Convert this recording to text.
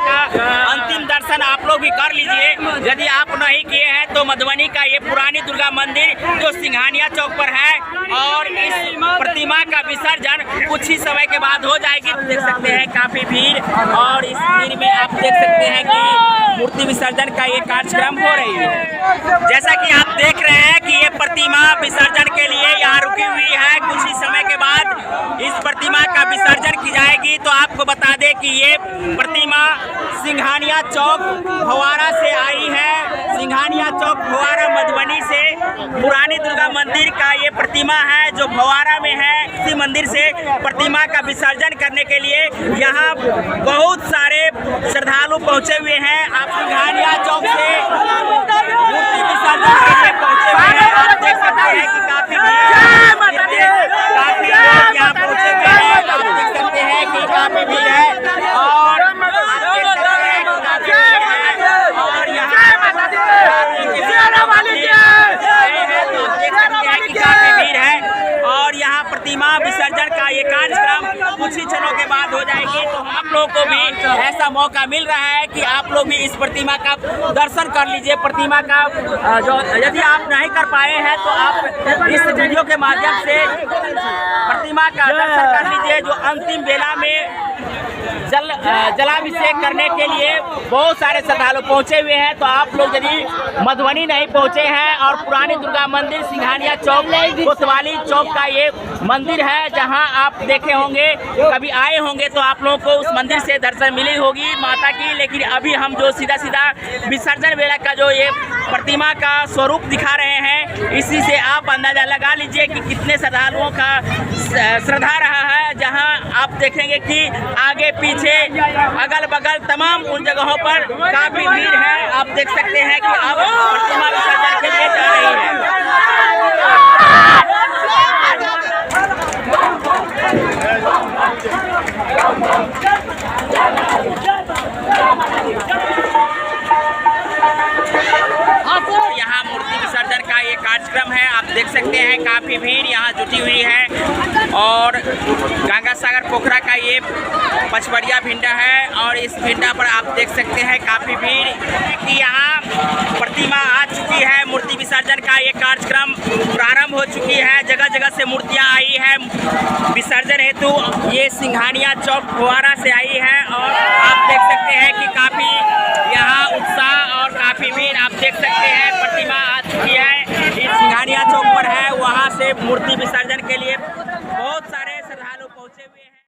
का अंतिम दर्शन आप लोग भी कर लीजिए। यदि आप नहीं किए हैं तो मधुबनी का ये पुरानी दुर्गा मंदिर जो सिंघानिया चौक पर है, और इस प्रतिमा का विसर्जन कुछ ही समय के बाद हो जाएगी। देख सकते हैं काफी भीड़, और इस भीड़ में आप देख सकते हैं कि मूर्ति विसर्जन का ये कार्यक्रम हो रही है। जैसा कि आप देख रहे हैं कि ये प्रतिमा विसर्जन के लिए यहाँ रुकी हुई है। कुछ ही समय के बाद इस प्रतिमा का विसर्जन की जाएगी। तो आपको बता दें कि ये प्रतिमा सिंघानिया चौक फव्वारा से आई है। सिंघानिया चौक फव्वारा मधुबनी से पुरानी दुर्गा मंदिर का ये प्रतिमा है जो फव्वारा में है। इसी मंदिर से प्रतिमा का विसर्जन करने के लिए यहाँ बहुत सारे श्रद्धालु पहुँचे हुए हैं। आप सिंघानिया चौक से मूर्ति विसर्जन के लिए पहुँचे हुए हैं। आप देख सकते हैं कि काफी लोग यहाँ पहुँचे हुए हैं। आप देख सकते हैं कि काफी भीड़ है, और और यहाँ प्रतिमा विसर्जन का ये कार्यक्रम कुछ ही क्षणों के बाद हो जाएगी। तो आप लोगों को भी ऐसा मौका मिल रहा है कि आप लोग भी इस प्रतिमा का दर्शन कर लीजिए। प्रतिमा का जो यदि आप नहीं कर पाए हैं तो आप इस वीडियो के माध्यम से प्रतिमा का दर्शन कर लीजिए, जो अंतिम बेला में जलाभिषेक करने के लिए बहुत सारे श्रद्धालु पहुंचे हुए हैं। तो आप लोग यदि मधुबनी नहीं पहुंचे हैं, और पुरानी दुर्गा मंदिर सिंघानिया चौक कोतवाली चौक का ये मंदिर है जहां आप देखे होंगे, कभी आए होंगे तो आप लोगों को उस मंदिर से दर्शन मिली होगी माता की। लेकिन अभी हम जो सीधा विसर्जन वेला का जो ये प्रतिमा का स्वरूप दिखा रहे हैं, इसी से आप अंदाजा लगा लीजिए कि कितने श्रद्धालुओं का श्रद्धा रहा है। जहां आप देखेंगे कि आगे पीछे अगल बगल तमाम उन जगहों पर काफी भीड़ है। आप देख सकते हैं कि अब प्रतिमा विसर्जन के लिए जा रही है। यहाँ मूर्ति विसर्जन का ये कार्यक्रम है। आप देख सकते हैं काफी भीड़ यहाँ जुटी हुई है, और गंगा सागर पोखरा का ये पचमढ़िया भिंडा है, और इस भिंडा पर आप देख सकते हैं काफी भीड़ कि यहाँ प्रतिमा आ चुकी है। मूर्ति विसर्जन का ये कार्यक्रम प्रारंभ हो चुकी है। जगह जगह से मूर्तियाँ आई है विसर्जन हेतु। ये सिंघानिया चौक फव्वारा से आई है, और आप देख सकते हैं कि काफी यहाँ उत्साह और काफी भीड़ आप देख सकते हैं। प्रतिमा आ चुकी है, इस सिंघानिया चौक पर है, वहाँ से मूर्ति विसर्जन के लिए बहुत